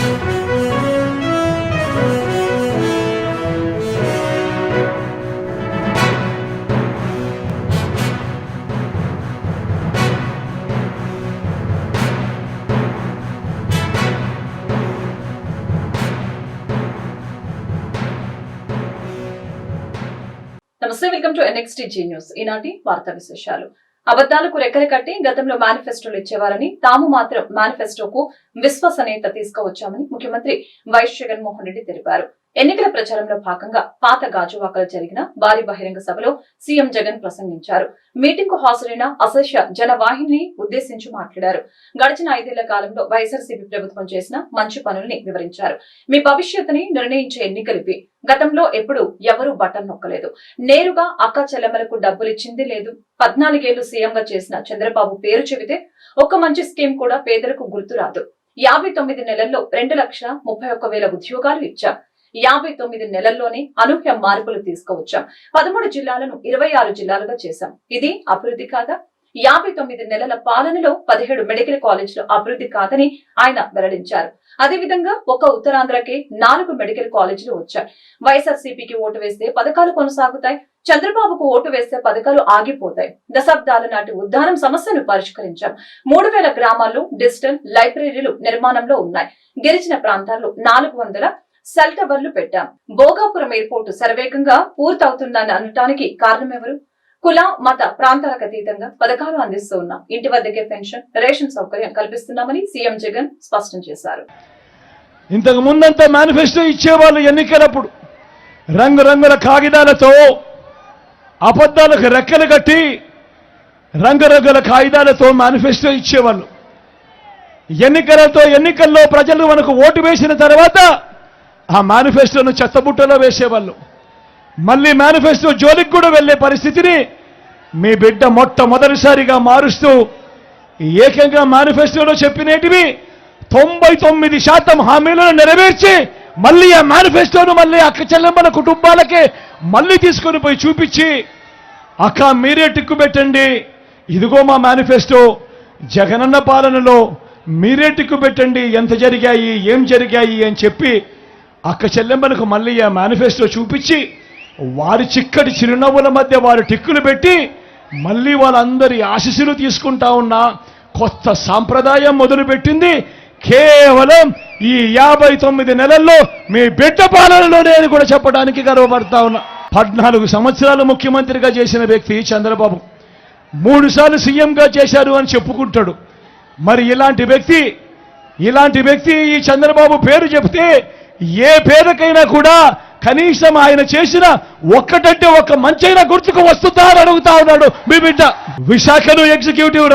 నమస్తే, welcome to NXTG news. ఈనాటి వార్తా విశేషాలు. అబద్దాలకు రెక్కలు కట్టి గతంలో మేనిఫెస్టోలు ఇచ్చేవారని, తాము మాత్రం మేనిఫెస్టోకు విశ్వసనీయత తీసుకువచ్చామని ముఖ్యమంత్రి వైఎస్ జగన్మోహన్ రెడ్డి తెలిపారు. ఎన్నికల ప్రచారంలో భాగంగా పాత గాజువాకలో జరిగిన భారీ బహిరంగ సభలో సీఎం జగన్ ప్రసంగించారు. మీటింగ్ కు హాజరైన అశేష జనవాహిని ఉద్దేశించి మాట్లాడారు. గడిచిన 5 ఏళ్ల కాలంలో వైఎస్ఆర్సీపీ ప్రభుత్వం చేసిన మంచి పనుల్ని వివరించారు. మీ భవిష్యత్తుని నిర్ణయించే ఎన్నికలివి. గతంలో ఎప్పుడు ఎవరూ బటన్ నొక్కలేదు. నేరుగా అక్క చెల్లెమ్మలకు డబ్బులిచ్చింది లేదు. 14 ఏళ్లు సీఎంగా చేసిన చంద్రబాబు పేరు చెబితే ఒక్క మంచి స్కీమ్ కూడా పేదలకు గుర్తురాదు. 59 నెలల్లో 2,31,000 ఉద్యోగాలు ఇచ్చాం. 59 నెలల్లోనే అనూహ్య మార్పులు తీసుకువచ్చాం. 13 జిల్లాలను 26 జిల్లాలుగా చేశాం. ఇది అభివృద్ధి కాదా? 59 నెలల పాలనలో 17 మెడికల్ కాలేజీలు అభివృద్ధి కాదని ఆయన వెల్లడించారు. అదేవిధంగా ఒక ఉత్తరాంధ్రకి 4 మెడికల్ కాలేజీలు వచ్చాయి. వైఎస్ఆర్సీపీకి ఓటు వేస్తే పథకాలు కొనసాగుతాయి. చంద్రబాబుకు ఓటు వేస్తే పథకాలు ఆగిపోతాయి. దశాబ్దాల నాటి ఉద్దానం సమస్యను పరిష్కరించాం. 3,000 గ్రామాల్లో డిజిటల్ లైబ్రరీలు నిర్మాణంలో ఉన్నాయి. గిరిజన ప్రాంతాల్లో 400 సెల్ టవర్లు పెట్టాం. భోగాపురం ఎయిర్పోర్టు శరవేగంగా పూర్తవుతుందని అనటానికి కారణమెవరు? కుల మత ప్రాంతాలకు అతీతంగా పథకాలు అందిస్తూ ఉన్నాం. ఇంటి వద్దకే పెన్షన్, రేషన్ సౌకర్యం కల్పిస్తున్నామని సీఎం జగన్ స్పష్టం చేశారు. ఇంతకు ముందంతా మేనిఫెస్టో ఇచ్చేవాళ్ళు ఎన్నికలప్పుడు రంగురంగుల కాగితాలతో, అబద్ధాలకు రెక్కలు కట్టి రంగురంగుల కాగితాలతో మేనిఫెస్టో ఇచ్చేవాళ్ళు. ఎన్నికల్లో ప్రజలు మనకు ఓటు వేసిన తర్వాత ఆ మేనిఫెస్టోను చెత్తబుట్టలో వేసేవాళ్ళు. మళ్ళీ మేనిఫెస్టో జోలికి కూడా వెళ్లే పరిస్థితిని మీ బిడ్డ మొట్టమొదటిసారిగా మారుస్తూ ఏకంగా మేనిఫెస్టోలో చెప్పినేటివి 99% హామీలను నెరవేర్చి మళ్ళీ ఆ మేనిఫెస్టోను మళ్ళీ అక్క చెల్లెమ్మల కుటుంబాలకే మళ్ళీ తీసుకొని పోయి చూపించి, అక్క మీరే టిక్కు పెట్టండి, ఇదిగో మా మేనిఫెస్టో, జగనన్న పాలనలో మీరే టిక్కు పెట్టండి, ఎంత జరిగాయి ఏం జరిగాయి అని చెప్పి అక్క చెల్లెమ్మలకు మళ్ళీ ఆ మేనిఫెస్టో చూపించి వారి చిక్కటి చిరునవ్వుల మధ్య వారు టిక్కులు పెట్టి మళ్ళీ వాళ్ళందరి ఆశీస్సులు తీసుకుంటా ఉన్న కొత్త సాంప్రదాయం మొదలుపెట్టింది కేవలం ఈ 59 నెలల్లో మీ బిడ్డ పాలనలోనే అని కూడా చెప్పడానికి గర్వపడతా ఉన్నా. 14 సంవత్సరాలు ముఖ్యమంత్రిగా చేసిన వ్యక్తి చంద్రబాబు 3 సార్లు సీఎంగా చేశారు అని చెప్పుకుంటాడు. మరి ఇలాంటి వ్యక్తి ఈ చంద్రబాబు పేరు చెప్తే ఏ పేదకైనా కూడా కనీసం ఆయన చేసిన ఒక్కటంటే ఒక్క మంచైనా గుర్తుకు వస్తుందా అని అడుగుతా ఉన్నాడు మీ బిడ్డ. విశాఖను ఎగ్జిక్యూటివ్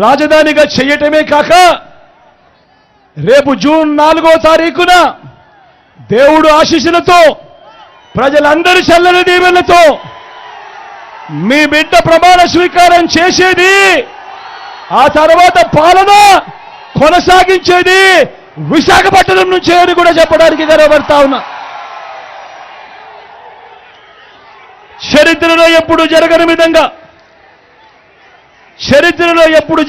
రాజధానిగా చేయటమే కాక రేపు జూన్ 4వ తారీఖున దేవుడు ఆశీస్సులతో, ప్రజలందరి చల్లని దీవెనలతో మీ బిడ్డ ప్రమాణ స్వీకారం చేసేది, ఆ తర్వాత పాలన కొనసాగించేది విశాఖపట్నం నుంచే అని కూడా చెప్పడానికి గర్వపడతా ఉన్నా. చరిత్రలో ఎప్పుడు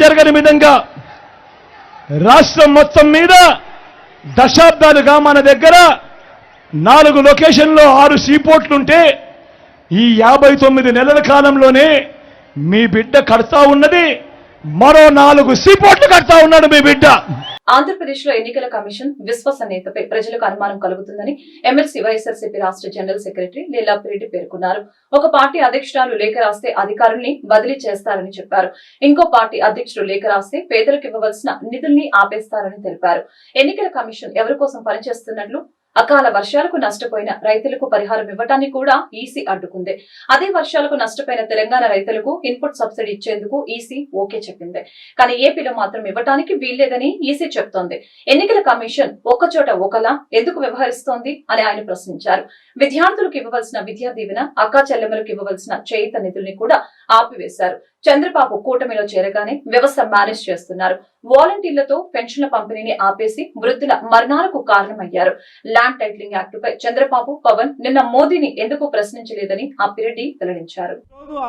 జరగని విధంగా రాష్ట్రం మొత్తం మీద దశాబ్దాలుగా మన దగ్గర 4 లొకేషన్లో 6 సీపోర్ట్లుంటే ఈ 59 నెలల కాలంలోనే మీ బిడ్డ కడతా ఉన్నది మరో 4 సీపోర్ట్లు కడతా ఉన్నాడు మీ బిడ్డ. ఆంధ్రప్రదేశ్ లో ఎన్నికల కమిషన్ విశ్వసనీయతపై ప్రజలకు అనుమానం కలుగుతుందని ఎమ్మెల్సీ వైఎస్ఆర్సీపీ రాష్ట్ర జనరల్ సెక్రటరీ లీలాపిరెడ్డి పేర్కొన్నారు. ఒక పార్టీ అధ్యక్షురాలు లేఖ రాస్తే అధికారుల్ని బదిలీ చేస్తారని చెప్పారు. ఇంకో పార్టీ అధ్యక్షుడు లేఖ రాస్తే పేదలకు ఇవ్వవలసిన నిధుల్ని ఆపేస్తారని తెలిపారు. ఎన్నికల కమిషన్ ఎవరి కోసం పనిచేస్తున్నట్లు, అకాల వర్షాలకు నష్టపోయిన రైతులకు పరిహారం ఇవ్వటాన్ని కూడా ఈసీ అడ్డుకుంది. అదే వర్షాలకు నష్టపోయిన తెలంగాణ రైతులకు ఇన్పుట్ సబ్సిడీ ఇచ్చేందుకు ఈసీ ఓకే చెప్పింది. కానీ ఏపీలో మాత్రం ఇవ్వటానికి వీల్లేదని ఈసీ చెప్తోంది. ఎన్నికల కమిషన్ ఒక్కచోట ఒకలా ఎందుకు వ్యవహరిస్తోంది అని ఆయన ప్రశ్నించారు. విద్యార్థులకు ఇవ్వవలసిన విద్యా దీవెన, అక్కా చెల్లెమ్మలకు ఇవ్వవలసిన చేయుత నిధుల్ని కూడా ఆపివేశారు. చంద్రబాబు కూటమిలో చేరగానే వ్యవస్థ మేనేజ్ చేస్తున్నారు. వాలంటీర్లతో పెన్షన్ల పంపిణీని ఆపేసి వృద్ధుల మరణాలకు కారణమయ్యారు. ల్యాండ్ టైటిలింగ్ యాక్టుపై చంద్రబాబు, పవన్ నిన్న మోదీని ఎందుకు ప్రశ్నించలేదని అప్పిరెడ్డి వెల్లడించారు.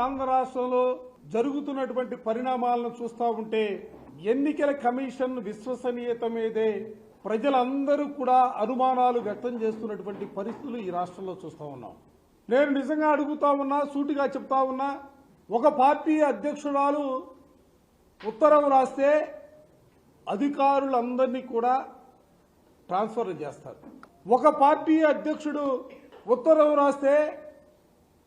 ఆంధ్ర రాష్ట్రంలో జరుగుతున్నటువంటి పరిణామాలను చూస్తా ఉంటే ఎన్నికల కమిషన్ విశ్వసనీయత మీదే ప్రజలందరూ కూడా అనుమానాలు వ్యక్తం చేస్తున్నటువంటి పరిస్థితులు ఈ రాష్ట్రంలో చూస్తూ ఉన్నాం. నేను నిజంగా అడుగుతా ఉన్నా, సూటిగా చెప్తా ఉన్నా, ఒక పార్టీ అధ్యక్షురాలు ఉత్తరం రాస్తే అధికారులందరినీ కూడా ట్రాన్స్ఫర్ చేస్తారు. ఒక పార్టీ అధ్యక్షుడు ఉత్తరం రాస్తే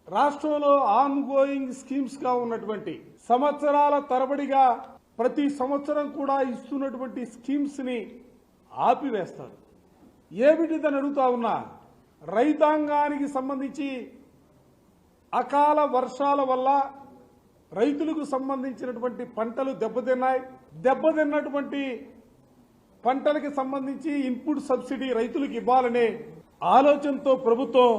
రాష్ట్రంలో ఆన్ గోయింగ్ స్కీమ్స్ గా ఉన్నటువంటి సంవత్సరాల తరబడిగా ప్రతి సంవత్సరం కూడా ఇస్తున్నటువంటి స్కీమ్స్ ని ఆపివేస్తారు. ఏమిటిదని అడుగుతా ఉన్నా, రైతాంగానికి సంబంధించి అకాల వర్షాల వల్ల రైతులకు సంబంధించినటువంటి పంటలు దెబ్బతిన్నటువంటి పంటలకు సంబంధించి ఇన్పుట్ సబ్సిడీ రైతులకు ఇవ్వాలనే ఆలోచనతో ప్రభుత్వం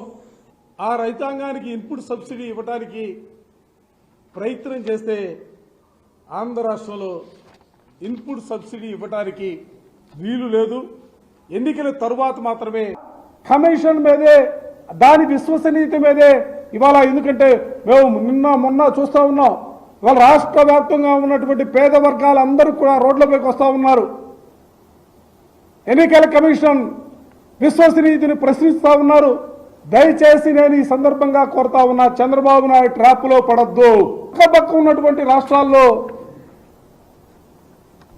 ఆ రైతాంగానికి ఇన్పుట్ సబ్సిడీ ఇవ్వడానికి ప్రయత్నం చేస్తే ఆంధ్ర రాష్ట్రంలో ఇన్పుట్ సబ్సిడీ ఇవ్వడానికి వీలు లేదు. ఎన్నికల తరువాత మాత్రమే కమిషన్ మీదే, దాని విశ్వసనీయత మీదే ఇవాళ, ఎందుకంటే మేము నిన్న మొన్న చూస్తూ ఉన్నాం, ఇవాళ రాష్ట్ర వ్యాప్తంగా ఉన్నటువంటి పేద వర్గాలందరూ కూడా రోడ్లపైకి వస్తూ ఉన్నారు. ఎన్నికల కమిషన్ విశ్వసనీయతని ప్రశ్నిస్తూ ఉన్నారు. దయచేసి నేను ఈ సందర్భంగా కోరుతా ఉన్నా, చంద్రబాబు నాయుడు ట్రాప్లో పడద్దు. పక్క ఉన్నటువంటి రాష్ట్రాల్లో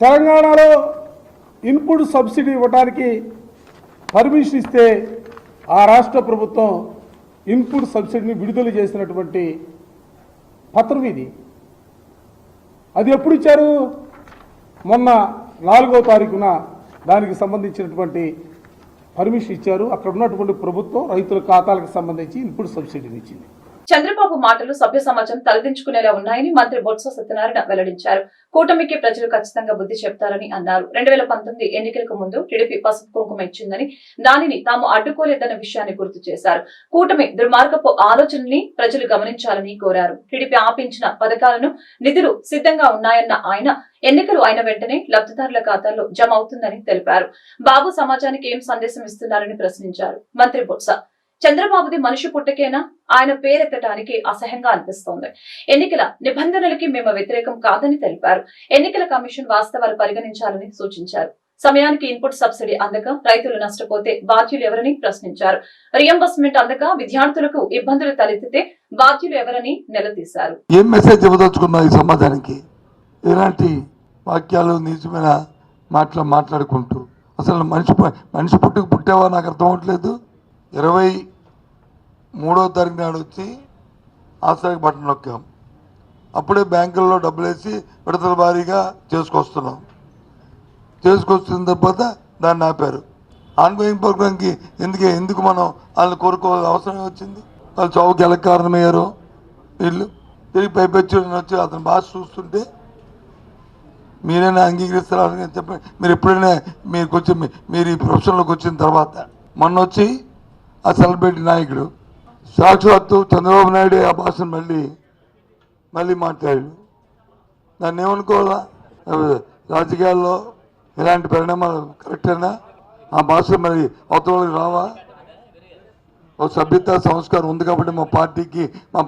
తెలంగాణలో ఇన్పుట్ సబ్సిడీ ఇవ్వడానికి పర్మిషన్ ఇస్తే ఆ రాష్ట్ర ప్రభుత్వం ఇన్పుట్ సబ్సిడీని విడుదల చేసినటువంటి పత్రం ఇది. అది ఎప్పుడు ఇచ్చారు? మొన్న 4వ తారీఖున దానికి సంబంధించినటువంటి పర్మిషన్ ఇచ్చారు. అక్కడ ఉన్నటువంటి ప్రభుత్వం రైతుల ఖాతాలకు సంబంధించి ఇన్పుట్ సబ్సిడీని ఇచ్చింది. చంద్రబాబు మాటలు సభ్య సమాజం తలదించుకునేలా ఉన్నాయని మంత్రి బొత్స సత్యనారాయణ వెల్లడించారు. కూటమికి ప్రజలు ఖచ్చితంగా బుద్ధి చెప్తారని అన్నారు. 2019 ఎన్నికలకు ముందు టీడీపీ పసుపు కుంకుమ ఇచ్చిందని, దానిని తాము అడ్డుకోలేదన్న విషయాన్ని గుర్తు చేశారు. కూటమి దుర్మార్గపు ఆలోచనని ప్రజలు గమనించాలని కోరారు. టీడీపీ ఆపించిన పథకాలను నిధులు సిద్ధంగా ఉన్నాయన్న ఆయన, ఎన్నికలు అయిన వెంటనే లబ్ధిదారుల ఖాతాల్లో జమ అవుతుందని తెలిపారు. బాబు సమాజానికి ఏం సందేశం ఇస్తున్నారని ప్రశ్నించారు. మంత్రి బొత్స, చంద్రబాబుది మనిషి పుట్టకేనా? ఆయన పేరెత్తడానికి అసహ్యంగా అనిపిస్తోంది. ఎన్నికల నిబంధనలకి మేము వ్యతిరేకం కాదని తెలిపారు. ఎన్నికల కమిషన్ వాస్తవాలు పరిగణించాలని సూచించారు. సమయానికి ఇన్పుట్ సబ్సిడీ అందక రైతులు నష్టపోతే బాధ్యులు ఎవరని ప్రశ్నించారు. రియంబర్స్మెంట్ అందక విద్యార్థులకు ఇబ్బందులు తలెత్తితే బాధ్యులు ఎవరని నిలదీశారు. ఏం మెసేజ్ ఇవ్వదలుచుకున్నా ఈ సమాజానికి? ఇలాంటి వాక్యాలు, నిజమైన మాట్లాడుకుంటూ అసలు మనిషి పుట్టేవా నాకు అర్థం అవట్లేదు. 23వ తారీఖు నాడు వచ్చి ఆశ్రయ బటన్ నొక్కాం. అప్పుడే బ్యాంకుల్లో డబ్బులు వేసి విడతల భారీగా చేసుకొస్తున్నాం. చేసుకొస్తున్న తర్వాత దాన్ని ఆపారు. ఆన్గోయింగ్ ప్రోగ్రామ్కి ఎందుకు మనం వాళ్ళని కోరుకోవాల్సిన అవసరం వచ్చింది? వాళ్ళు చౌకి ఎలా కారణమయ్యారో వీళ్ళు తిరిగి పైపెచ్చి వచ్చి అతని భాష చూస్తుంటే మీరైనా అంగీకరిస్తారని చెప్పండి. మీరు ఎప్పుడైనా మీరు ఈ ప్రొఫెషన్లోకి వచ్చిన తర్వాత మొన్న వచ్చి ఆ సెలబ్రిటీ నాయకుడు సాక్షాత్తు చంద్రబాబు నాయుడు ఆ భాషను మళ్ళీ మాట్లాడాడు. దాన్ని ఏమనుకోవాలా? రాజకీయాల్లో ఇలాంటి పరిణామాలు కరెక్టేనా? ఆ భాష మరి అవతలకి రావా? ఒక సభ్యత సంస్కారం ఉంది కాబట్టి మా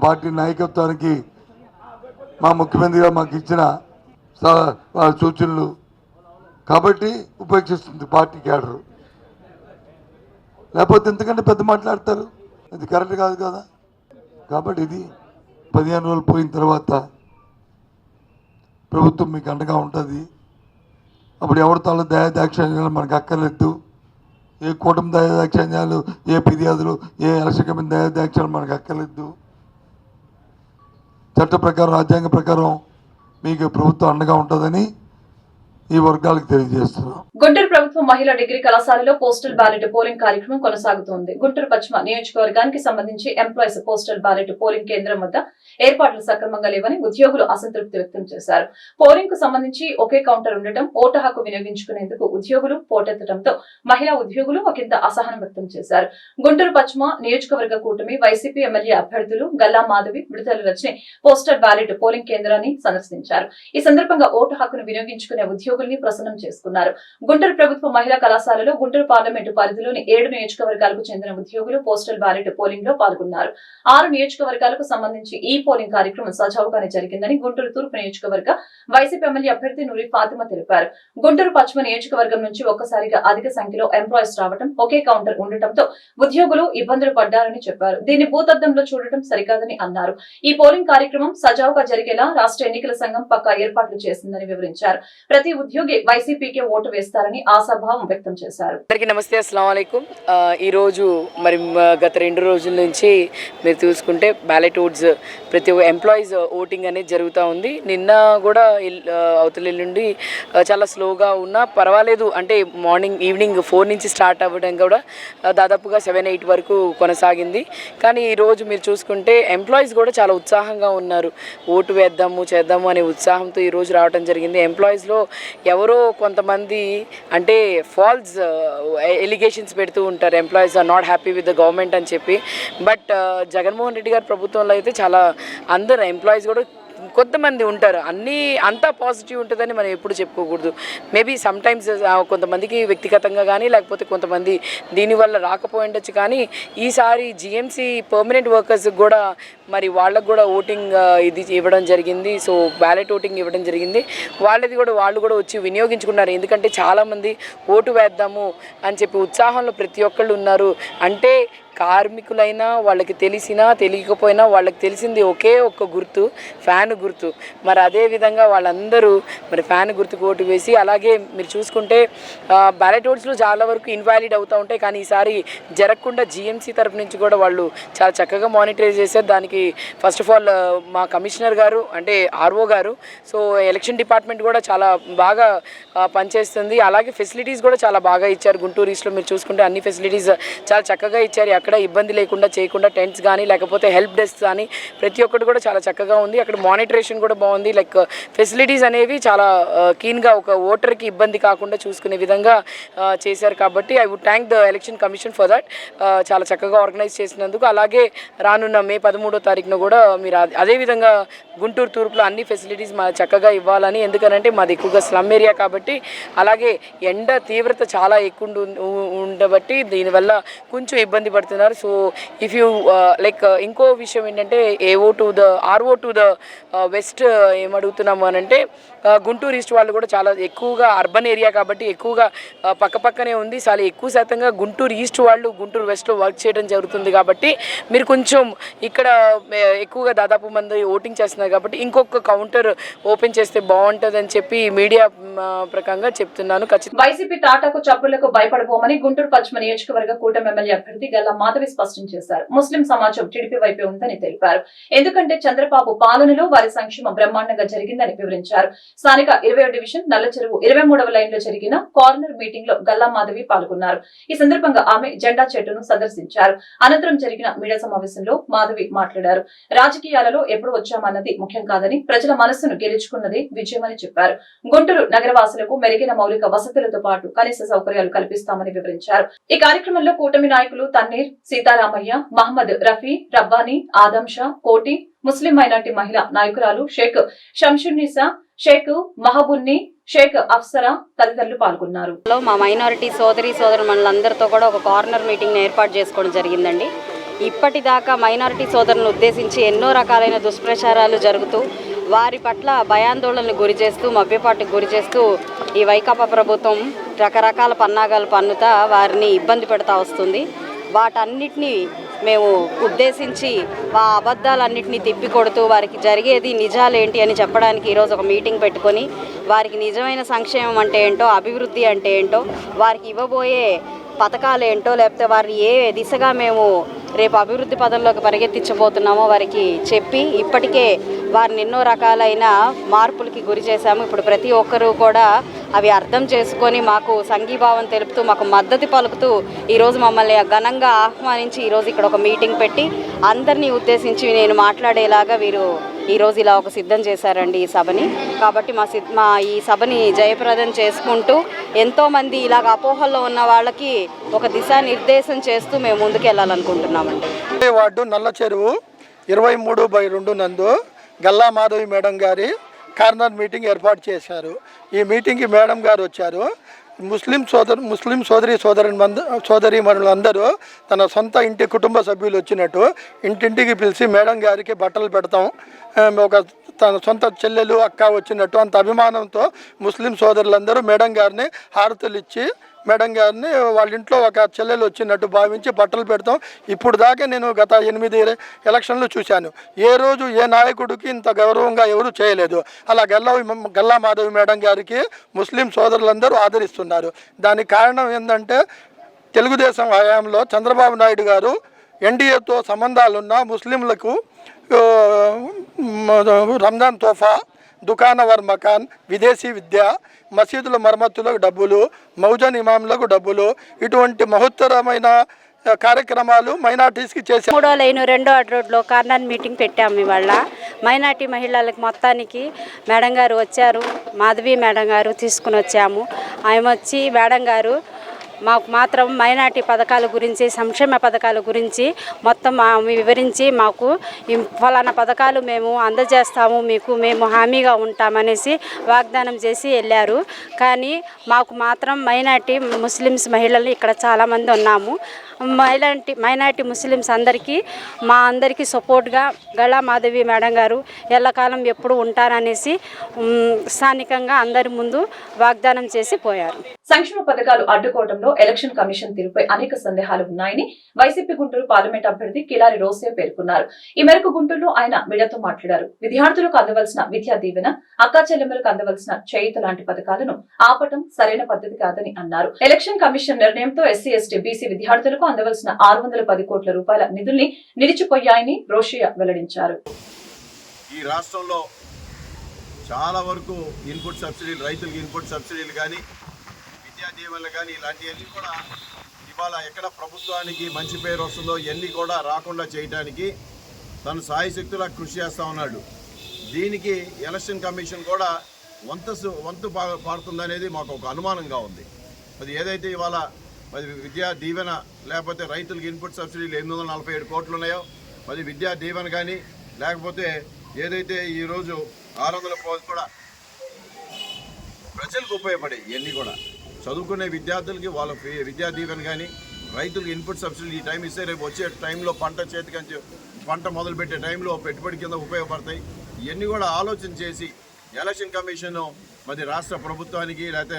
పార్టీ నాయకత్వానికి, మా ముఖ్యమంత్రిగా మాకు ఇచ్చిన సూచనలు కాబట్టి ఉపేక్షిస్తుంది పార్టీ క్యాడరు. లేకపోతే ఎంతకంటే పెద్ద మాట్లాడతారు? ఇది కరెక్ట్ కాదు కదా. కాబట్టి ఇది 15 రోజులు పోయిన తర్వాత ప్రభుత్వం మీకు అండగా ఉంటుంది. అప్పుడు ఎవరితో దయాదాక్షిణ్యాలు మనకు అక్కర్లేదు. ఏ కూటమి దయాదాక్షిణ్యాలు, ఏ ఫిర్యాదులు, ఏ ఎలక్షన్ కమిటీ దయాదాక్షిణ్యాలు మనకు అక్కర్లేదు. చట్ట ప్రకారం, రాజ్యాంగ ప్రకారం మీకు ప్రభుత్వం అండగా ఉంటుందని ఈ వర్గాలకు తెలియజేస్తున్నాం. గుంటూరు ప్రభుత్వ మహిళా డిగ్రీ కళాశాలలో పోస్టల్ బ్యాలెట్ పోలింగ్ కార్యక్రమం కొనసాగుతోంది. గుంటూరు పశ్చిమ నియోజకవర్గానికి సంబంధించి ఎంప్లాయీస్ పోస్టల్ బ్యాలెట్ పోలింగ్ కేంద్రం వద్ద ఏర్పాట్లు సక్రమంగా లేవని ఉద్యోగులు అసంతృప్తి వ్యక్తం చేశారు. పోలింగ్ కు సంబంధించి ఒకే కౌంటర్ ఉండటం, ఓటు హక్కు వినియోగించుకునేందుకు ఉద్యోగులు పోటెత్తడంతో మహిళా ఉద్యోగులు ఒకంత అసహనం వ్యక్తం చేశారు. గుంటూరు పశ్చిమ నియోజకవర్గ కూటమి వైసీపీ ఎమ్మెల్యే అభ్యర్థులు గల్లా మాధవి, విడుదల రచని పోస్టల్ బ్యాలెట్ పోలింగ్ కేంద్రాన్ని సందర్శించారు. ఈ సందర్భంగా ఓటు హక్కును వినియోగించుకునే ఉద్యోగుల్ని ప్రసన్నం చేసుకున్నారు. గుంటూరు ప్రభుత్వ ప్రభుత్వ మహిళా కళాశాలలో గుంటూరు పార్లమెంటు పరిధిలోని 7 నియోజకవర్గాలకు చెందిన ఉద్యోగులు పోస్టల్ బ్యాలెట్ పోలింగ్ లో పాల్గొన్నారు. 6 నియోజకవర్గాలకు సంబంధించి ఈ పోలింగ్ కార్యక్రమం సజావుగానే జరిగిందని గుంటూరు తూర్పు నియోజకవర్గ వైసీపీ ఎమ్మెల్యే అభ్యర్థి నూరి ఫాతిమా తెలిపారు. గుంటూరు పశ్చిమ నియోజకవర్గం నుంచి ఒక్కసారిగా అధిక సంఖ్యలో ఎంప్లాయీస్ రావడం, ఒకే కౌంటర్ ఉండటంతో ఉద్యోగులు ఇబ్బందులు పడ్డారని చెప్పారు. దీన్ని భూతద్దంలో చూడటం సరికాదని అన్నారు. ఈ పోలింగ్ కార్యక్రమం సజావుగా జరిగేలా రాష్ట్ర ఎన్నికల సంఘం పక్కా ఏర్పాట్లు చేసిందని వివరించారు. ప్రతి ఉద్యోగి వైసీపీకే ఓటు వేస్తారని ఆశాభావం వ్యక్తం చేశారు. అందరికీ నమస్తే, అస్సలాము అలైకుం. ఈరోజు మరి గత 2 రోజుల నుంచి మీరు చూసుకుంటే బ్యాలెట్ ఓట్స్ ప్రతి ఒక్క ఎంప్లాయీస్ ఓటింగ్ అనేది జరుగుతూ ఉంది. నిన్న కూడా అవతల నుండి చాలా స్లోగా ఉన్నా పర్వాలేదు, అంటే మార్నింగ్ ఈవినింగ్ 4 నుంచి స్టార్ట్ అవ్వడం కూడా దాదాపుగా 7-8 వరకు కొనసాగింది. కానీ ఈరోజు మీరు చూసుకుంటే ఎంప్లాయీస్ కూడా చాలా ఉత్సాహంగా ఉన్నారు. ఓటు వేద్దాము చేద్దాము అనే ఉత్సాహంతో ఈరోజు రావడం జరిగింది. ఎంప్లాయీస్లో ఎవరో కొంతమంది అంటే ఫాల్స్ ఎలిగేషన్స్ పెడుతూ ఉంటారు, employees are not happy with the government అని చెప్పి. బట్ జగన్మోహన్ రెడ్డి గారి ప్రభుత్వంలో అయితే చాలా అందరు ఎంప్లాయీస్ కూడా కొంతమంది ఉంటారు, అంతా పాజిటివ్ ఉంటుందని మనం ఎప్పుడు చెప్పుకోకూడదు. మేబీ సమ్టైమ్స్ కొంతమందికి వ్యక్తిగతంగా కానీ లేకపోతే కొంతమంది దీనివల్ల రాకపోయిండొచ్చు. కానీ ఈసారి జిఎంసీ పర్మనెంట్ వర్కర్స్ కూడా మరి వాళ్ళకు కూడా ఓటింగ్ ఇది ఇవ్వడం జరిగింది. సో బ్యాలెట్ ఓటింగ్ ఇవ్వడం జరిగింది. వాళ్ళు కూడా వచ్చి వినియోగించుకున్నారు. ఎందుకంటే చాలామంది ఓటు వేద్దాము అని చెప్పి ఉత్సాహంలో ప్రతి ఒక్కళ్ళు ఉన్నారు. అంటే కార్మికులైనా వాళ్ళకి తెలిసినా తెలియకపోయినా వాళ్ళకి తెలిసింది ఒకే ఒక్క గుర్తు, ఫ్యాన్ గుర్తు. మరి అదేవిధంగా వాళ్ళందరూ మరి ఫ్యాన్ గుర్తుకు ఓటు వేసి, అలాగే మీరు చూసుకుంటే బ్యాలెట్ ఓట్స్లో చాలా వరకు ఇన్వాలిడ్ అవుతూ ఉంటాయి. కానీ ఈసారి జరగకుండా జిఎంసీ తరఫు నుంచి కూడా వాళ్ళు చాలా చక్కగా మానిటర్ చేశారు. దానికి ఫస్ట్ ఆఫ్ ఆల్ మా కమిషనర్ గారు అంటే ఆర్ఓ గారు, సో ఎలక్షన్ డిపార్ట్మెంట్ కూడా చాలా బాగా పనిచేస్తుంది. అలాగే ఫెసిలిటీస్ కూడా చాలా బాగా ఇచ్చారు. గుంటూరు ఈస్ట్లో మీరు చూసుకుంటే అన్ని ఫెసిలిటీస్ చాలా చక్కగా ఇచ్చారు. ఎక్కడ ఇబ్బంది లేకుండా చేయకుండా టెంట్స్ కానీ లేకపోతే హెల్ప్ డెస్క్ కానీ ప్రతి ఒక్కటి కూడా చాలా చక్కగా ఉంది. అక్కడ మానిటరేషన్ కూడా బాగుంది. లైక్ ఫెసిలిటీస్ అనేవి చాలా క్లీన్గా ఒక ఓటర్కి ఇబ్బంది కాకుండా చూసుకునే విధంగా చేశారు. కాబట్టి I would thank the election commission for that. చాలా చక్కగా ఆర్గనైజ్ చేసినందుకు. అలాగే రానున్న మే 13వ తారీఖున కూడా మీరు అదేవిధంగా గుంటూరు తూర్పులో అన్ని ఫెసిలిటీస్ మా చక్కగా ఇవ్వాలని, ఎందుకనంటే మాది ఎక్కువగా స్లమ్ ఏరియా కాబట్టి, అలాగే ఎండ తీవ్రత చాలా ఎక్కువ ఉండబట్టి దీనివల్ల కొంచెం ఇబ్బంది పడుతున్నారు. సో ఇఫ్ యూ లైక్ ఇంకో విషయం ఏంటంటే ఆర్ఓ టు ద వెస్ట్ ఏమడుగుతున్నాము అని అంటే, గుంటూరు ఈస్ట్ వాళ్ళు కూడా చాలా ఎక్కువగా అర్బన్ ఏరియా కాబట్టి ఎక్కువగా పక్కపక్కనే ఉంది. చాలా ఎక్కువ శాతంగా గుంటూరు ఈస్ట్ వాళ్ళు గుంటూరు వెస్ట్లో వర్క్ చేయడం జరుగుతుంది. కాబట్టి మీరు కొంచెం ఇక్కడ ఎక్కువగా దాదాపు మంది ఓటింగ్ చేస్తున్నారు కాబట్టి ఇంకొక కౌంటర్ ఓపెన్ చేస్తే బాగుంటుంది అని చెప్పి మీడియా ప్రకారంగా చెప్తున్నాను. ఖచ్చితంగా వైసీపీ తాటాకు చప్పుళ్లకు భయపడబోమని గుంటూరు పశ్చిమ నియోజకవర్గ కూటమి ఎమ్మెల్యే అభ్యర్థి గల్లా మాధవి స్పష్టం చేశారు. ముస్లిం సమాజం టీడీపీ వైపే ఉందని తెలిపారు. ఎందుకంటే చంద్రబాబు పాలనలో వారి సంక్షేమం బ్రహ్మాండంగా జరిగిందని వివరించారు. స్థానిక 20వ డివిజన్ నల్లచెరువు 23వ లైన్లో జరిగిన కార్నర్ మీటింగ్ లో గల్లా మాధవి పాల్గొన్నారు. ఈ సందర్భంగా ఆమె జెండా చెట్టును సందర్శించారు. అనంతరం జరిగిన మీడియా సమావేశంలో మాధవి మాట్లాడారు. రాజకీయాలలో ఎప్పుడు వచ్చామన్నది ముఖ్యం కాదని, ప్రజల మనస్సును గెలుచుకున్నదే విజయమని చెప్పారు. గుంటూరు నగరవాసులకు మెరుగైన మౌలిక వసతులతో పాటు కనీస సౌకర్యాలు కల్పిస్తామని వివరించారు. ఈ కార్యక్రమంలో కూటమి నాయకులు తన్నీర్, సీతారామయ్య, మహమ్మద్ రఫీ, రబ్బానీ, ఆదం షా, కోటి, ముస్లిం మైనార్టీ మహిళా నాయకురాలు షేక్ షంషునిసా, షేక్ మహబున్ని, షేక్ అఫ్సరా తదితరులు పాల్గొన్నారు. మా మైనారిటీ సోదరులందరితో కూడా ఒక కార్నర్ మీటింగ్ ఏర్పాటు చేసుకోవడం జరిగిందండి. ఇప్పటిదాకా మైనారిటీ సోదరులను ఉద్దేశించి ఎన్నో రకాలైన దుష్ప్రచారాలు జరుగుతూ వారి పట్ల భయాందోళనకు గురి చేస్తూ మభ్యపాటుకు గురి చేస్తూ ఈ వైకాపా ప్రభుత్వం రకరకాల పన్నాగాలు పన్నుతా వారిని ఇబ్బంది పెడతా వస్తుంది. వాటన్నిటినీ మేము ఉద్దేశించి ఆ అబద్ధాలన్నింటినీ తిప్పికొడుతూ వారికి జరిగేది నిజాలేంటి అని చెప్పడానికి ఈరోజు ఒక మీటింగ్ పెట్టుకొని వారికి నిజమైన సంక్షేమం అంటే ఏంటో, అభివృద్ధి అంటే ఏంటో, వారికి ఇవ్వబోయే పథకాలు ఏంటో, లేకపోతే వారిని ఏ దిశగా మేము రేపు అభివృద్ధి పదంలోకి పరిగెత్తించబోతున్నామో వారికి చెప్పి ఇప్పటికే వారిని ఎన్నో రకాలైన మార్పులకి గురి చేశాము. ఇప్పుడు ప్రతి ఒక్కరూ కూడా అవి అర్థం చేసుకొని మాకు సంఘీభావం తెలుపుతూ మాకు మద్దతు పలుకుతూ ఈరోజు మమ్మల్ని ఘనంగా ఆహ్వానించి ఈరోజు ఇక్కడ ఒక మీటింగ్ పెట్టి అందరినీ ఉద్దేశించి నేను మాట్లాడేలాగా వీరు ఈరోజు ఇలా ఒక సిద్ధం చేశారండి ఈ సభని. కాబట్టి మా ఈ సభని జయప్రదం చేసుకుంటూ ఎంతోమంది ఇలాగ అపోహల్లో ఉన్న వాళ్ళకి ఒక దిశానిర్దేశం చేస్తూ మేము ముందుకు వెళ్ళాలనుకుంటున్నామండి. వార్డు నల్ల చెరువు 23/2 నందు గల్లా మాధవి మేడం గారి కార్నర్ మీటింగ్ ఏర్పాటు చేశారు. ఈ మీటింగ్కి మేడం గారు వచ్చారు. ముస్లిం సోదరీమణులందరూ తన సొంత ఇంటి కుటుంబ సభ్యులు వచ్చినట్టు ఇంటింటికి పిలిచి మేడం గారికి బట్టలు పెడతాం, ఒక తన సొంత చెల్లెలు అక్క వచ్చినట్టు అంత అభిమానంతో ముస్లిం సోదరులందరూ మేడం గారిని హారతులు ఇచ్చి మేడం గారిని వాళ్ళ ఇంట్లో ఒక చెల్లెలు వచ్చినట్టు భావించి బట్టలు పెడతాం. ఇప్పుడు దాకా నేను గత 8 ఎలక్షన్లు చూశాను. ఏ రోజు ఏ నాయకుడికి ఇంత గౌరవంగా ఎవరు చేయలేదు. అలా గల్లా మాధవి మేడం గారికి ముస్లిం సోదరులందరూ ఆదరిస్తున్నారు. దానికి కారణం ఏంటంటే తెలుగుదేశం హయాంలో చంద్రబాబు నాయుడు గారు ఎన్డీఏతో సంబంధాలున్న ముస్లింలకు రంజాన్ తోఫా, దుకాణ వర్ మకాన్, విదేశీ విద్య, మసీదుల మరమ్మతులకు డబ్బులు, మౌజన్ ఇమాంలకు డబ్బులు, ఇటువంటి మహత్తరమైన కార్యక్రమాలు మైనార్టీస్కి చేశారు. 3వ లైను 2వ రోడ్లో కార్నర్ మీటింగ్ పెట్టాము. ఇవాళ మైనార్టీ మహిళలకు మొత్తానికి మేడం గారు వచ్చారు, మాధవి మేడం గారు తీసుకుని వచ్చాము. ఆమె వచ్చి మేడం గారు మాకు మాత్రం మైనార్టీ పథకాల గురించి, సంక్షేమ పథకాల గురించి మొత్తం వివరించి మాకు ఫలానా పథకాలు మేము అందజేస్తాము, మీకు మేము హామీగా ఉంటామనేసి వాగ్దానం చేసి వెళ్ళారు. కానీ మాకు మాత్రం మైనార్టీ ముస్లిమ్స్ మహిళలు ఇక్కడ చాలామంది ఉన్నాము. మైనార్టీ ముస్లిమ్స్ అందరికీ మా అందరికీ సపోర్ట్గా గల్లా మాధవి మేడం గారు ఎల్లకాలం ఎప్పుడు ఉంటారనేసి స్థానికంగా అందరి ముందు వాగ్దానం చేసి పోయారు. సంక్షేమ పథకాలు అడ్డుకోవడంలో ఎలక్షన్ కమిషన్ తీరుపై అనేక సందేహాలు ఉన్నాయని వైసీపీ గుంటూరు పార్లమెంట్ అభ్యర్థి కిలారి రోసే పేర్కొన్నారు. ఈ మేరకు గుంటూరులో ఆయన మీడియాతో మాట్లాడారు. విద్యార్థులకు అందవలసిన విద్యా దీవెన, అక్కా చెల్లెమ్మలకు అందవలసిన చేయూత లాంటి పథకాలను ఆపటం సరైన పద్ధతి కాదని అన్నారు. ఎలక్షన్ కమిషన్ నిర్ణయంతో ఎస్సీ, ఎస్టీ, బీసీ విద్యార్థులకు అందవలసిన 610 కోట్ల రూపాయల నిధుల్ని నిలిచిపోయాయని రోషియా వెల్లడించారు. ఈ రాష్ట్రంలో చాలా వరకు ఇన్పుట్ సబ్సిడీలు, రైతులకు ఇన్పుట్ సబ్సిడీలు కానీ, విద్యా దీవెనలు కానీ, ఇలాంటివన్నీ కూడా ఇవాళ ఎక్కడ ప్రభుత్వానికి మంచి పేరు వస్తుందో ఇవన్నీ కూడా రాకుండా చేయడానికి తను సాయశక్తులా కృషి చేస్తూ ఉన్నాడు. దీనికి ఎలక్షన్ కమిషన్ కూడా వంతు పాడుతుందనేది మాకు ఒక అనుమానంగా ఉంది. అది ఏదైతే ఇవాళ మరి విద్యా దీవెన లేకపోతే రైతులకు ఇన్పుట్ సబ్సిడీలు 847 కోట్లు ఉన్నాయో, మరి విద్యా దీవెన కానీ లేకపోతే ఏదైతే ఈరోజు 600 కోట్లు కూడా ప్రజలకు ఉపయోగపడే ఇవన్నీ కూడా చదువుకునే విద్యార్థులకి వాళ్ళ విద్యా దీవెన కానీ, రైతులకు ఇన్పుట్ సబ్సిడీ ఈ టైం ఇస్తే రేపు వచ్చే టైంలో పంట మొదలుపెట్టే టైంలో పెట్టుబడి కింద ఉపయోగపడతాయి. ఇవన్నీ కూడా ఆలోచన చేసి ఎలక్షన్ కమిషన్ మరి రాష్ట్ర ప్రభుత్వానికి లేకపోతే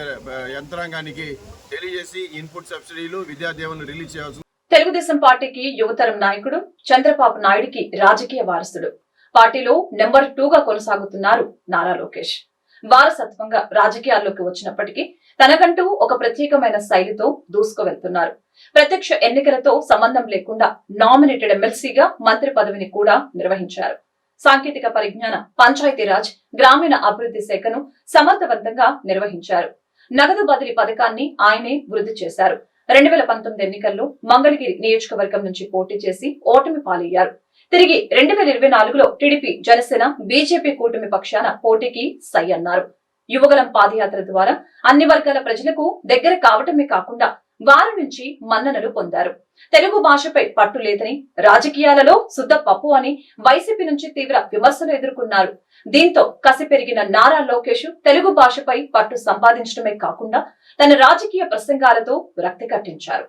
యంత్రాంగానికి తెలియజేసి ఇన్పుట్ సబ్సిడీలు, విద్యా దీవెనలు రిలీజ్ చేయాల్సి. తెలుగుదేశం పార్టీకి యువతరం నాయకుడు చంద్రబాబు నాయుడికి రాజకీయ వారసుడు. పార్టీలో నెంబర్ 2గా కొనసాగుతున్నారు నారా లోకేష్. వారసత్వంగా రాజకీయాల్లోకి వచ్చినప్పటికీ తనకంటూ ఒక ప్రత్యేకమైన శైలితో దూసుకు వెళ్తున్నారు. ప్రత్యక్ష ఎన్నికలతో సంబంధం లేకుండా నామినేటెడ్ ఎమ్మెల్సీగా మంత్రి పదవిని కూడా నిర్వహించారు. సాంకేతిక పరిజ్ఞాన, పంచాయతీరాజ్, గ్రామీణ అభివృద్ధి శాఖను సమర్థవంతంగా నిర్వహించారు. నగదు బదిలీ పథకాన్ని ఆయనే వృద్ధి చేశారు. 2019 ఎన్నికల్లో మంగళగిరి నియోజకవర్గం నుంచి పోటీ చేసి ఓటమి పాలయ్యారు. తిరిగి 2024లో టీడీపీ, జనసేన, బీజేపీ కూటమి పక్షాన పోటీకి సై అన్నారు. యువగలం పాదయాత్ర ద్వారా అన్ని వర్గాల ప్రజలకు దగ్గర కావటమే కాకుండా వారి నుంచి మన్ననలు పొందారు. తెలుగు భాషపై పట్టు లేదని, రాజకీయాలలో శుద్ధ పప్పు అని వైసీపీ నుంచి తీవ్ర విమర్శలు ఎదుర్కొన్నారు. దీంతో కసి పెరిగిన నారా లోకేష్ తెలుగు భాషపై పట్టు సంపాదించడమే కాకుండా తన రాజకీయ ప్రసంగాలతో రక్తి కట్టించారు.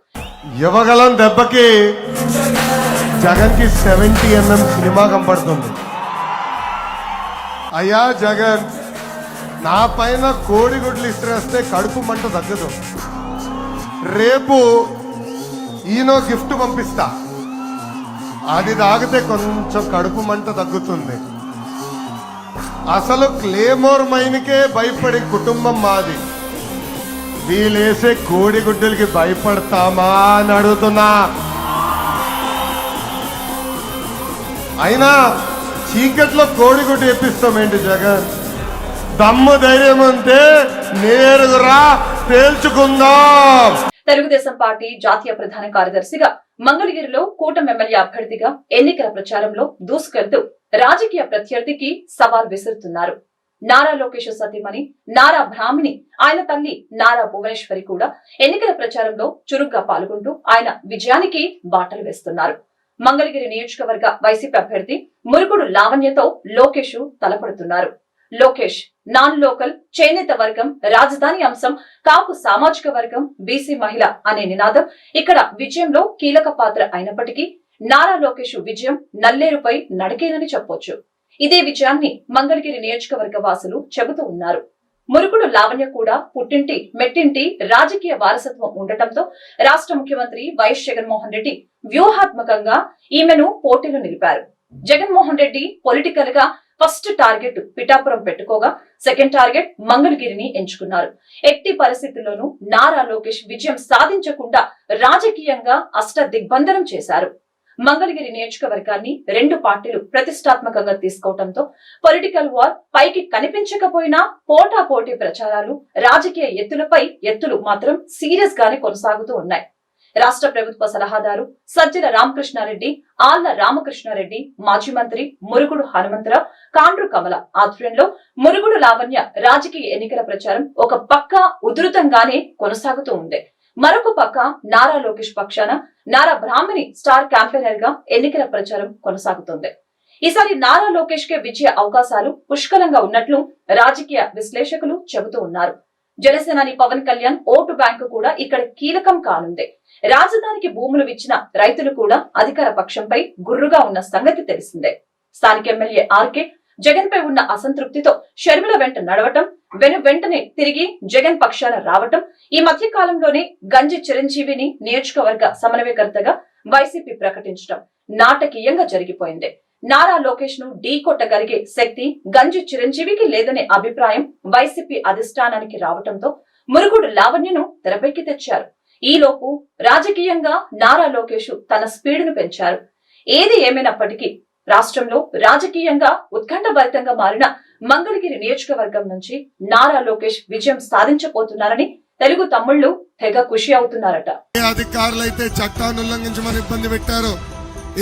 యువగలం దెబ్బకి జగన్ కి 70 mm సినిమా కనపడుతుంది. అయ్యా జగన్, నా పైన కోడిగుడ్లు ఇస్త్రేస్తే కడుపు మంట తగ్గదు. రేపు ఈయనో గిఫ్ట్ పంపిస్తా, అది తాగితే కొంచెం కడుపు మంట తగ్గుతుంది. అసలు క్లేమోర్ మైన్కే భయపడే కుటుంబం మాది. వీళ్ళేసే కోడిగుడ్డులకి భయపడతామా అని అడుగుతున్నా. అయినా చీకట్లో కోడిగుడ్డు ఎప్పిస్తామేంటి జగన్? దమ్ము ధైర్యం ఉంటే నేరుగా తేల్చుకుందాం. తెలుగుదేశం పార్టీ జాతీయ ప్రధాన కార్యదర్శిగా మంగళగిరిలో కూటమి ఎమ్మెల్యే అభ్యర్థిగా ఎన్నికల ప్రచారంలో దూసుకెళ్తూ రాజకీయ ప్రత్యర్థికి సవాల్ విసురుతున్నారు. నారా లోకేష్ సతీమణి నారా బ్రాహ్మిణి, ఆయన తల్లి నారా భువనేశ్వరి కూడా ఎన్నికల ప్రచారంలో చురుగ్గా పాల్గొంటూ ఆయన విజయానికి బాటలు వేస్తున్నారు. మంగళగిరి నియోజకవర్గ వైసీపీ అభ్యర్థి మురుగుడు లావణ్యతో లోకేష్ తలపడుతున్నారు. లోకేష్ నాన్ లోకల్, చేనేత వర్గం, రాజధాని అంశం, కాపు సామాజిక వర్గం, బీసీ మహిళ అనే నినాదం ఇక్కడ విజయంలో కీలక పాత్ర అయినప్పటికీ నారా లోకేష్ విజయం నల్లేరుపై నడికేనని చెప్పొచ్చు. ఇదే విజయాన్ని మంగళగిరి నియోజకవర్గ వాసులు చెబుతూ ఉన్నారు. మురుగుడు లావణ్య కూడా పుట్టింటి మెట్టింటి రాజకీయ వారసత్వం ఉండటంతో రాష్ట్ర ముఖ్యమంత్రి వైఎస్ జగన్మోహన్ రెడ్డి వ్యూహాత్మకంగా ఈమెను పోటీలో నిలిపారు. జగన్మోహన్ రెడ్డి పొలిటికల్ గా ఫస్ట్ టార్గెట్ పిఠాపురం పెట్టుకోగా సెకండ్ టార్గెట్ మంగళగిరిని ఎంచుకున్నారు. ఎట్టి పరిస్థితుల్లోనూ నారా లోకేష్ విజయం సాధించకుండా రాజకీయంగా అష్ట దిగ్బంధనం చేశారు. మంగళగిరి నియోజకవర్గాన్ని రెండు పార్టీలు ప్రతిష్టాత్మకంగా తీసుకోవడంతో పొలిటికల్ వార్ పైకి కనిపించకపోయినా పోటాపోటీ ప్రచారాలు, రాజకీయ ఎత్తులపై ఎత్తులు మాత్రం సీరియస్ గానే కొనసాగుతూ ఉన్నాయి. రాష్ట్ర ప్రభుత్వ సలహాదారు సజ్జల రామకృష్ణారెడ్డి, ఆళ్ల రామకృష్ణారెడ్డి, మాజీ మంత్రి మురుగుడు హనుమంతరావు, కాండ్రు కమల ఆధ్వర్యంలో మురుగుడు లావణ్య రాజకీయ ఎన్నికల ప్రచారం ఒక పక్క ఉధృతంగానే కొనసాగుతూ ఉంది. మరొక పక్క నారా లోకేష్ పక్షాన నారా బ్రాహ్మణి స్టార్ క్యాంపెయినర్ గా ఎన్నికల ప్రచారం కొనసాగుతుంది. ఈసారి నారా లోకేష్ కే విజయ అవకాశాలు పుష్కలంగా ఉన్నట్లు రాజకీయ విశ్లేషకులు చెబుతూ ఉన్నారు. జనసేనాని పవన్ కళ్యాణ్ ఓటు బ్యాంకు కూడా ఇక్కడ కీలకం కానుంది. రాజధానికి భూములు ఇచ్చిన రైతులు కూడా అధికార పక్షంపై గుర్రుగా ఉన్న సంగతి తెలిసిందే. స్థానిక ఎమ్మెల్యే ఆర్కే జగన్ పై ఉన్న అసంతృప్తితో షర్మిల వెంట నడవటం, వెంటనే తిరిగి జగన్ పక్షాన రావటం, ఈ మధ్య కాలంలోనే గంజి చిరంజీవిని నియోజకవర్గ సమన్వయకర్తగా వైసీపీ ప్రకటించడం నాటకీయంగా జరిగిపోయింది. నారా లోకేష్ ను ఢీ కొట్టగలిగే శక్తి గంజి చిరంజీవికి లేదనే అభిప్రాయం వైసీపీ అధిష్టానానికి రావటంతో మురుగుడు లావణ్యను తెరపైకి తెచ్చారు. ఈలోపు రాజకీయంగా నారా లోకేష్ తన స్పీడును పెంచారు. ఏది ఏమైనప్పటికీ రాష్ట్రంలో రాజకీయంగా ఉత్కంఠభరితంగా మారిన మంగళగిరి నియోజకవర్గం నుంచి నారా లోకేష్ విజయం సాధించబోతున్నారని తెలుగు తమ్ముళ్లు తెగ ఖుషి అవుతున్నారట. ఏ అధికారులైతే చట్టాన్ని ఉల్లంఘించమని ఇబ్బంది పెట్టారో,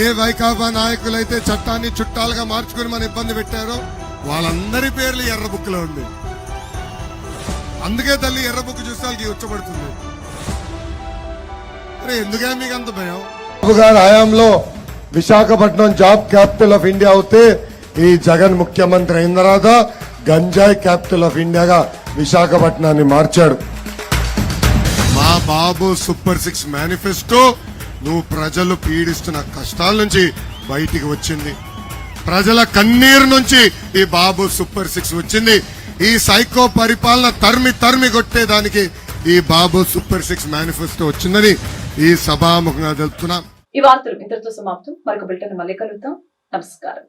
ఏ వైకాపా నాయకులైతే చట్టాన్ని చుట్టాలుగా మార్చుకుని మన ఇబ్బంది పెట్టారో వాళ్ళందరి పేర్లు ఎర్ర బుక్ లో ఉంది. అందుకే తల్లి ఎర్ర బుక్ చూస్తే వాళ్ళకి ఉచ్చబడుతుంది. ఎందుకే మీకు అంత భయం? బాబు గారి హయాంలో Visakhapatnam job capital of India అవుతే ఈ జగన్ ముఖ్యమంత్రి అయిన తర్వాత గంజాయి క్యాపిటల్ ఆఫ్ ఇండియాగా విశాఖపట్నాన్ని మార్చాడు. మా బాబు సూపర్ 6 మేనిఫెస్టో నువ్వు ప్రజలు పీడిస్తున్న కష్టాల నుంచి బయటికి వచ్చింది. ప్రజల కన్నీరు నుంచి ఈ బాబు సూపర్ 6 వచ్చింది. ఈ సైకో పరిపాలన తరిమి కొట్టేదానికి ఈ బాబు సూపర్ 6 మేనిఫెస్టో వచ్చిందని ఈ సభాముఖంగా తెలుపుతున్నా. ఈ వార్తలు ఇంతటితో సమాప్తం. మరొక బులెటిన్ మళ్ళీ కలుద్దాం. నమస్కారం.